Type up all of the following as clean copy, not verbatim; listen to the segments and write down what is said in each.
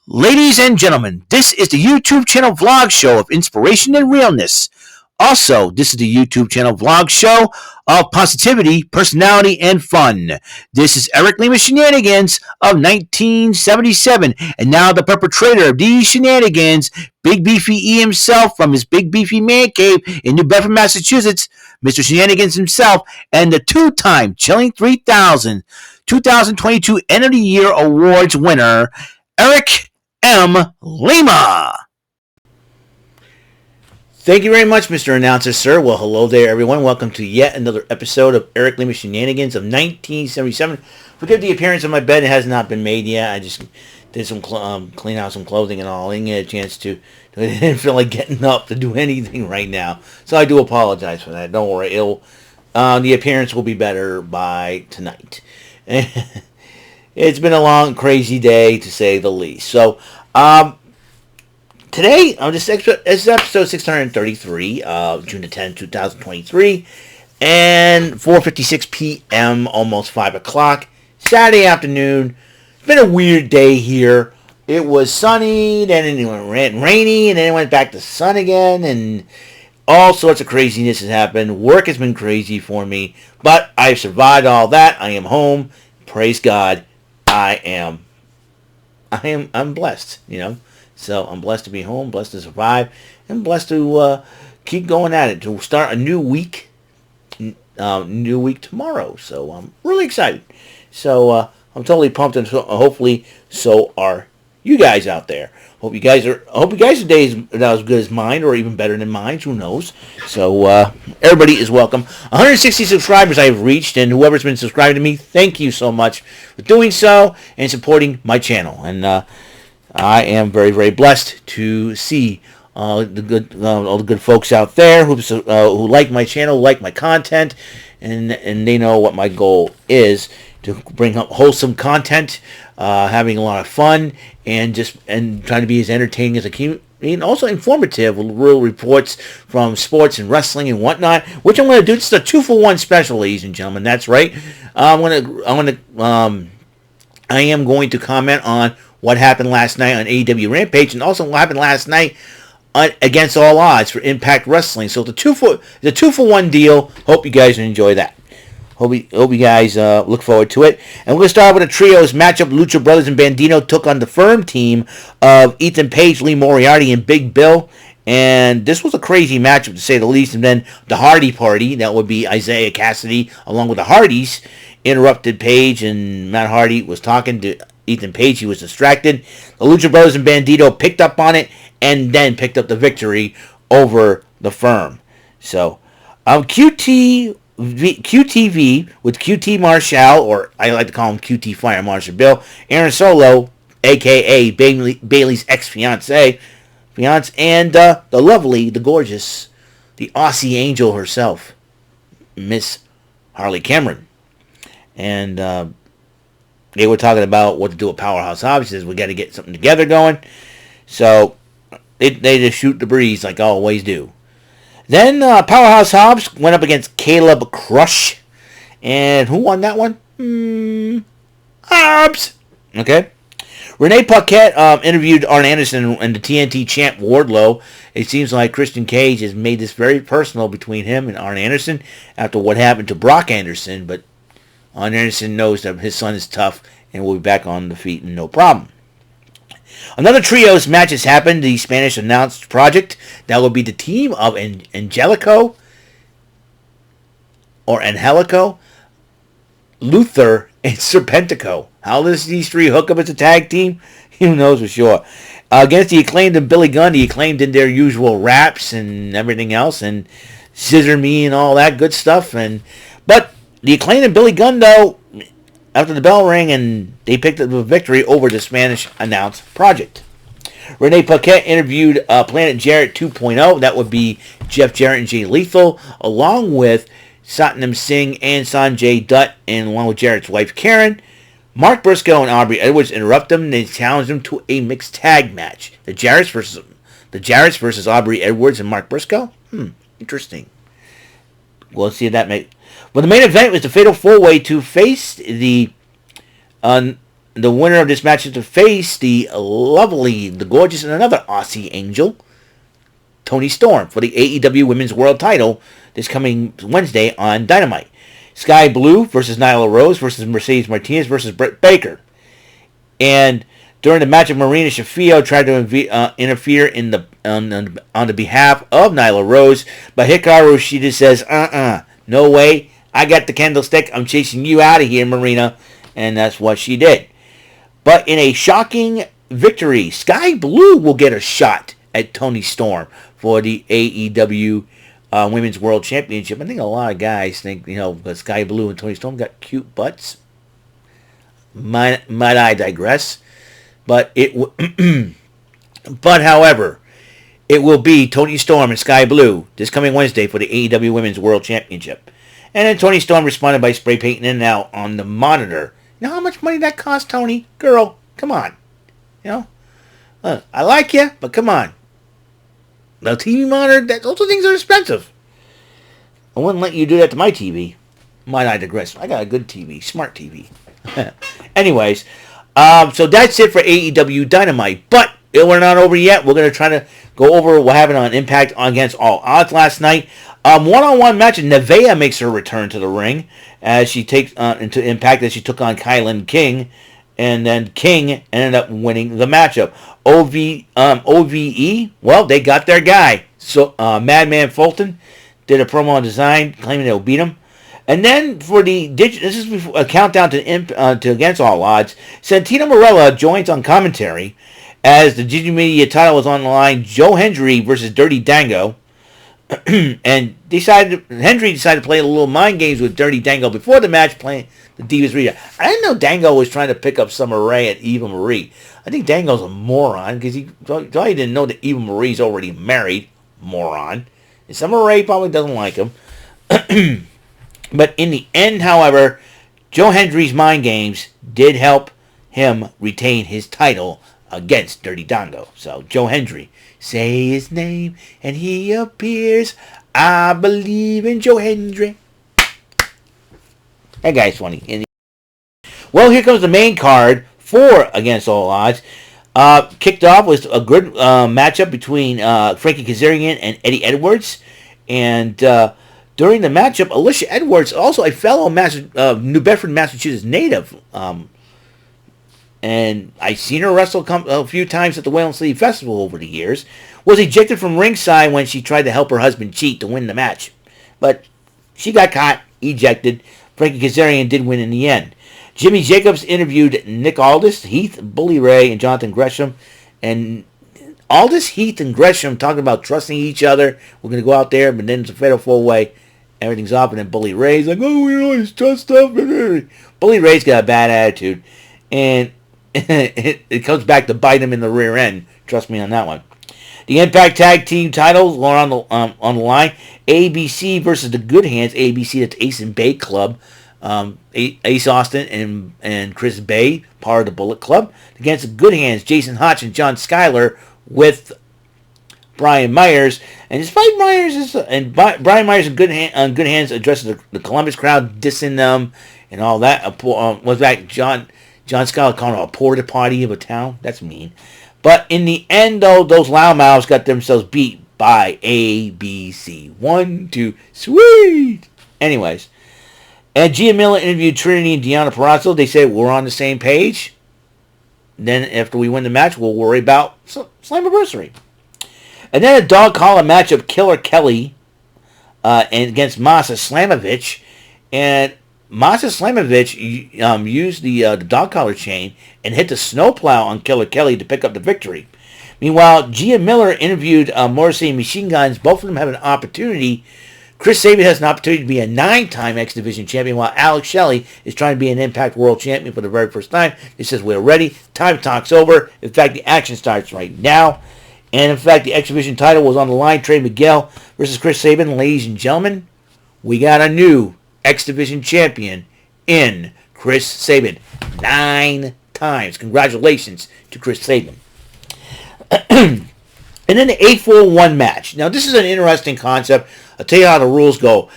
Ladies and gentlemen, this is the YouTube channel vlog show of inspiration and realness. Also, this is the YouTube channel vlog show of positivity, personality, and fun. This is Eric Lima Shenanigans of 1977, and now the perpetrator of these shenanigans, Big Beefy E himself from his Big Beefy Man Cave in New Bedford, Massachusetts, Mr. Shenanigans himself, and the two-time Chilling 3000 2022 End of the Year Awards winner, Eric M. Lima. Thank you very much, Mr. Announcer, sir. Well, hello there, everyone. Welcome to yet another episode of Eric Lima Shenanigans of 1977. Forgive the appearance of my bed. It has not been made yet. I just did some clean out some clothing and all. I didn't get a chance to. I didn't feel like getting up to do anything right now. So I do apologize for that. Don't worry. The appearance will be better by tonight. It's been a long, crazy day, to say the least. So, today, this is episode 633, June the 10th, 2023, and 4:56 p.m., almost 5 o'clock, Saturday afternoon. It's been a weird day here. It was sunny, then it went rainy, and then it went back to sun again, and all sorts of craziness has happened. Work has been crazy for me, but I've survived all that. I am home. Praise God. I'm blessed, So I'm blessed to be home, blessed to survive, and blessed to keep going at it, to start a new week tomorrow. So I'm really excited. So I'm totally pumped, and hopefully so are you guys out there. I hope you guys' day is as good as mine, or even better than mine. Who knows? So everybody is welcome. 160 subscribers I have reached, and whoever's been subscribing to me, thank you so much for doing so and supporting my channel. And I am very, very blessed to see all the good folks out there who like my channel, like my content, and they know what my goal is, to bring up wholesome content, having a lot of fun, and trying to be as entertaining as I can, and also informative with real reports from sports and wrestling and whatnot. Which I'm going to do. It's a 2-for-1 special, ladies and gentlemen. That's right. I am going to comment on what happened last night on AEW Rampage, and also what happened last night against All Odds for Impact Wrestling. So the 2-for-1 deal. Hope you guys enjoy that. Hope you guys look forward to it. And we're going to start with a trios matchup. Lucha Brothers and Bandito took on the Firm team of Ethan Page, Lee Moriarty, and Big Bill. And this was a crazy matchup, to say the least. And then the Hardy Party, that would be Isaiah Cassidy along with the Hardys, interrupted Page, and Matt Hardy was talking to Ethan Page. He was distracted. The Lucha Brothers and Bandito picked up on it and then picked up the victory over the Firm. So, QTV with QT Marshall, or I like to call him QT Fire Marshal Bill, Aaron Solo, a.k.a. Bailey's ex-fiance, and the lovely, the gorgeous, the Aussie angel herself, Miss Harley Cameron. And they were talking about what to do with Powerhouse Hobbs. He says, we got to get something together going. So they just shoot the breeze like I always do. Then Powerhouse Hobbs went up against Caleb Crush. And who won that one? Hobbs. Okay. Renee Paquette interviewed Arn Anderson and the TNT champ Wardlow. It seems like Christian Cage has made this very personal between him and Arn Anderson after what happened to Brock Anderson. But Arn Anderson knows that his son is tough and will be back on the feet and no problem. Another trios match has happened. The Spanish announced project. That will be the team of Angelico, Luther, and Serpentico. How does these three hook up as a tag team? Who knows for sure. Against the Acclaimed and Billy Gunn, the Acclaimed in their usual raps and everything else, and Scissor Me and all that good stuff. But the Acclaimed and Billy Gunn, though, after the bell rang, and they picked up the victory over the Spanish announced project. Renee Paquette interviewed Planet Jarrett 2.0. That would be Jeff Jarrett and Jay Lethal, along with Satnam Singh and Sanjay Dutt, and along with Jarrett's wife Karen. Mark Briscoe and Aubrey Edwards interrupt them. They challenge them to a mixed tag match. The Jarretts versus Aubrey Edwards and Mark Briscoe. Interesting. We'll see if that makes. Well, the main event was the Fatal 4-Way to face the the winner of this match is to face the lovely, the gorgeous, and another Aussie angel, Toni Storm, for the AEW Women's World Title this coming Wednesday on Dynamite. Sky Blue versus Nyla Rose versus Mercedes Martinez versus Britt Baker. And during the match, Marina Shafiro tried to interfere in on the behalf of Nyla Rose, but Hikaru Shida says, no way, I got the candlestick, I'm chasing you out of here, Marina. And that's what she did. But in a shocking victory, Sky Blue will get a shot at Toni Storm for the AEW Women's World Championship. I think a lot of guys think, Sky Blue and Toni Storm got cute butts. Might I digress? But however, it will be Toni Storm and Sky Blue this coming Wednesday for the AEW Women's World Championship. And then Toni Storm responded by spray painting in and out on the monitor. You know how much money that cost, Toni? Girl, come on. I like you, but come on. The TV monitor, those things are expensive. I wouldn't let you do that to my TV. Might I digress? I got a good TV, smart TV. Anyways, so that's it for AEW Dynamite. But we're not over yet. We're going to try to go over what happened on Impact Against All Odds last night. One-on-one match, Nevaeh makes her return to the ring as she takes into Impact as she took on Kylan King. And then King ended up winning the matchup. OVE, well, they got their guy. So Madman Fulton did a promo on Design claiming they'll beat him. And then for this is a countdown to Against All Odds. Santino Marella joins on commentary as the Digimedia title was on the line. Joe Hendry versus Dirty Dango. And Hendry decided to play a little mind games with Dirty Dango before the match, playing the Divas Reader. I didn't know Dango was trying to pick up Summer Rae at Eva Marie. I think Dango's a moron because he didn't know that Eva Marie's already married. Moron. And Summer Rae probably doesn't like him. But in the end, however, Joe Hendry's mind games did help him retain his title against Dirty Dango. So Joe Hendry, say his name and he appears. I believe in Joe Hendry. That guy's funny. Well, here comes the main card for Against All Odds. Kicked off with a good matchup between Frankie Kazarian and Eddie Edwards. And during the matchup, Alicia Edwards, also a fellow New Bedford, Massachusetts native, and I've seen her wrestle a few times at the Whalen City Festival over the years, was ejected from ringside when she tried to help her husband cheat to win the match. But she got caught, ejected. Frankie Kazarian did win in the end. Jimmy Jacobs interviewed Nick Aldis, Heath, Bully Ray, and Jonathan Gresham. And Aldis, Heath, and Gresham talking about trusting each other. We're going to go out there, but then it's a fatal four-way. Everything's off, and then Bully Ray's like, oh, we always trust stuff. Bully Ray's got a bad attitude. And it comes back to bite him in the rear end. Trust me on that one. The Impact Tag Team titles are on the line. ABC versus the Good Hands. ABC, that's Ace and Bay Club. Ace Austin and Chris Bay, part of the Bullet Club. Against the Good Hands, Jason Hotch and John Schuyler with Brian Myers. And despite Brian Myers and Good Hands addresses the Columbus crowd, dissing them and all that. Was that John Schuyler calling it a porta potty of a town? That's mean. But in the end, though, those loudmouths got themselves beat by ABC. 1, 2, sweet! Anyways. And Gia Miller interviewed Trinity and Deonna Purrazzo. They said, we're on the same page. Then after we win the match, we'll worry about Slammiversary. And then a dog collar match of Killer Kelly and against Masa Slamovich. And Masa Slamovich used the dog collar chain and hit the snowplow on Killer Kelly to pick up the victory. Meanwhile, Gia Miller interviewed Morrissey and Machine Guns. Both of them have an opportunity. Chris Sabin has an opportunity to be a 9-time X Division champion, while Alex Shelley is trying to be an Impact World Champion for the very first time. He says, we're ready. Time talk's over. In fact, the action starts right now. And in fact, the X Division title was on the line. Trey Miguel versus Chris Sabin. Ladies and gentlemen, we got a new X Division champion in Chris Sabin. 9 times. Congratulations to Chris Sabin. And then the 8-4-1 match. Now, this is an interesting concept. I'll tell you how the rules go.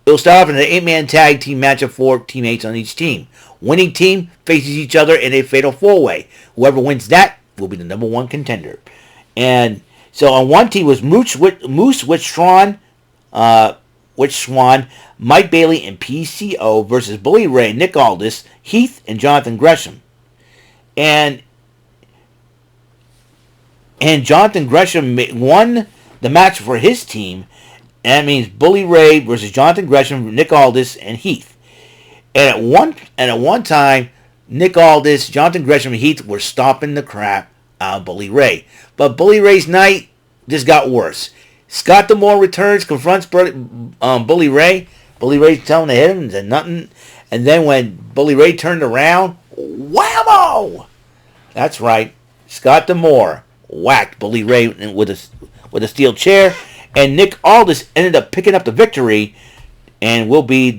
It'll start off in an 8-man tag team match of 4 teammates on each team. Winning team faces each other in a fatal four-way. Whoever wins that will be the number one contender. And so on one team was Moose with Swan, Mike Bailey, and PCO versus Bully Ray, Nick Aldis, Heath, and Jonathan Gresham. And Jonathan Gresham won the match for his team. And that means Bully Ray versus Jonathan Gresham, Nick Aldis, and Heath. And at one time, Nick Aldis, Jonathan Gresham, and Heath were stomping the crap out of Bully Ray. But Bully Ray's night just got worse. Scott D'Amore returns, confronts Bully Ray. Bully Ray's telling him to hit him and said nothing. And then when Bully Ray turned around, whammo! That's right. Scott D'Amore whacked Bully Ray with a steel chair. And Nick Aldis ended up picking up the victory and will be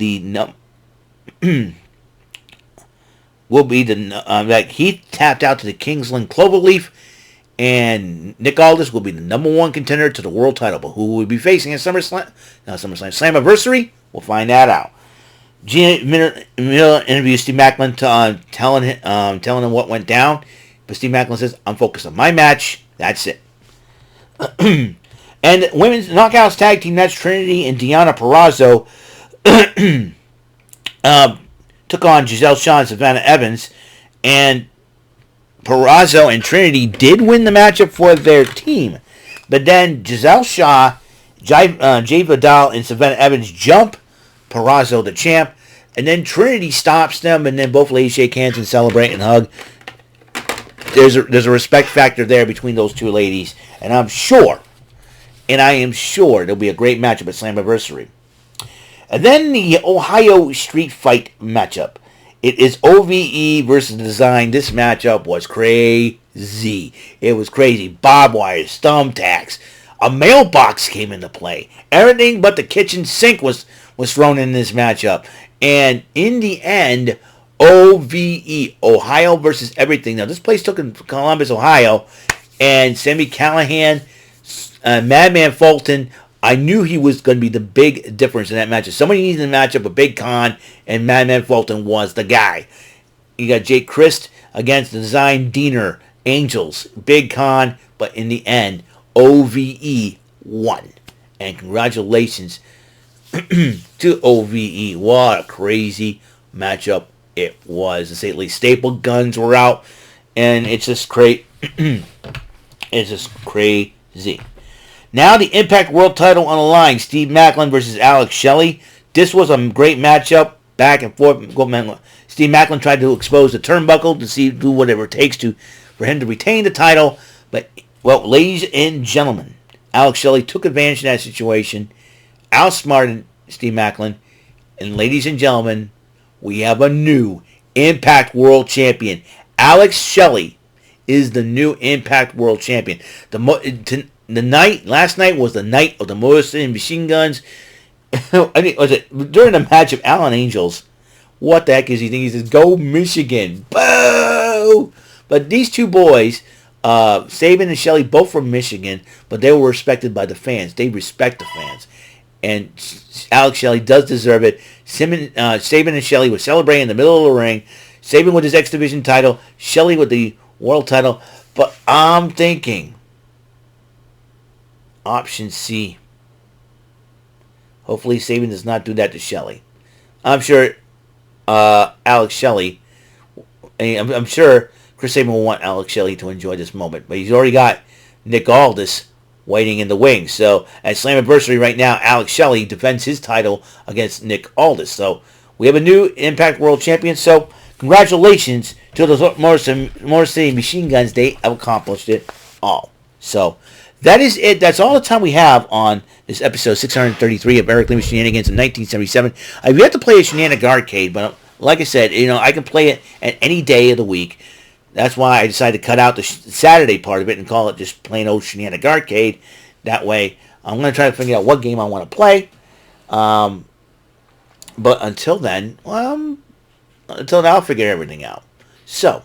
like he tapped out to the Kingsland Cloverleaf, and Nick Aldis will be the number one contender to the world title. But who will we be facing at Slammiversary? We'll find that out. Gina Miller interviews Steve Macklin telling him what went down, but Steve Macklin says, "I'm focused on my match. That's it." And women's knockouts tag team match, Trinity and Deonna Purrazzo took on Giselle Shaw and Savannah Evans, and Purrazzo and Trinity did win the matchup for their team, but then Giselle Shaw, Jay Vidal, and Savannah Evans jump Purrazzo, the champ, and then Trinity stops them, and then both ladies shake hands and celebrate and hug. There's a respect factor there between those two ladies, and I am sure there'll be a great matchup at Slammiversary. And then the Ohio Street Fight matchup. It is OVE versus Design. This matchup was crazy. It was crazy. Barbed wires, thumbtacks. A mailbox came into play. Everything but the kitchen sink was thrown in this matchup. And in the end, OVE, Ohio versus everything. Now, this place took in Columbus, Ohio. And Sami Callihan, Madman Fulton, I knew he was going to be the big difference in that matchup. Somebody needed to match up a Big Con, and Madman Fulton was the guy. You got Jake Christ against the Design Diener Angels, Big Con, but in the end, OVE won. And congratulations to OVE. What a crazy matchup it was. To say at least, staple guns were out, and it's just crazy. It's just crazy. Now the Impact World title on the line. Steve Macklin versus Alex Shelley. This was a great matchup. Back and forth. Steve Macklin tried to expose the turnbuckle to do whatever it takes for him to retain the title. But, well, ladies and gentlemen, Alex Shelley took advantage of that situation, outsmarted Steve Macklin, and ladies and gentlemen, we have a new Impact World Champion. Alex Shelley is the new Impact World Champion. Last night was the night of the Motor City Machine Guns. I think was it during the match of Allen Angels. What the heck is he thinking? He says, "Go Michigan!" Boo! But these two boys, Sabin and Shelley, both from Michigan, but they were respected by the fans. They respect the fans, and Alex Shelley does deserve it. Sabin and Shelley were celebrating in the middle of the ring. Sabin with his X Division title, Shelley with the world title. But I'm thinking, option C. Hopefully Sabin does not do that to Shelley. I'm sure Alex Shelley, I'm sure Chris Sabin will want Alex Shelley to enjoy this moment. But he's already got Nick Aldis waiting in the wings. So at Slammiversary right now, Alex Shelley defends his title against Nick Aldis. So we have a new Impact World Champion. So congratulations to the Motor City Machine Guns. They have accomplished it all. So that is it. That's all the time we have on this episode 633 of Eric Lima Shenanigans in 1977. I've yet to play a Shenanigan Arcade, but like I said, I can play it at any day of the week. That's why I decided to cut out the Saturday part of it and call it just plain old Shenanigan Arcade. That way, I'm going to try to figure out what game I want to play. But until then, I'll figure everything out. So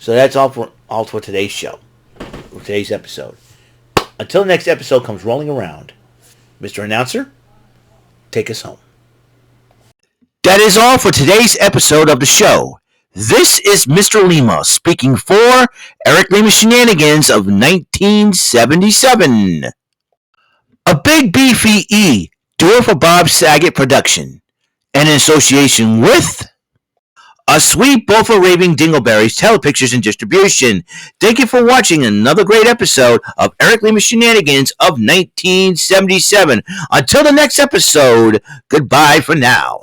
that's all for today's show. For today's episode. Until the next episode comes rolling around, Mr. Announcer, take us home. That is all for today's episode of the show. This is Mr. Lima speaking for Eric Lima Shenanigans of 1977. A Big Beefy E, do it for Bob Saget production. And in association with A Sweet Bowl for Raving Dingleberries Telepictures and Distribution. Thank you for watching another great episode of Eric Lima Shenanigans of 1977. Until the next episode, goodbye for now.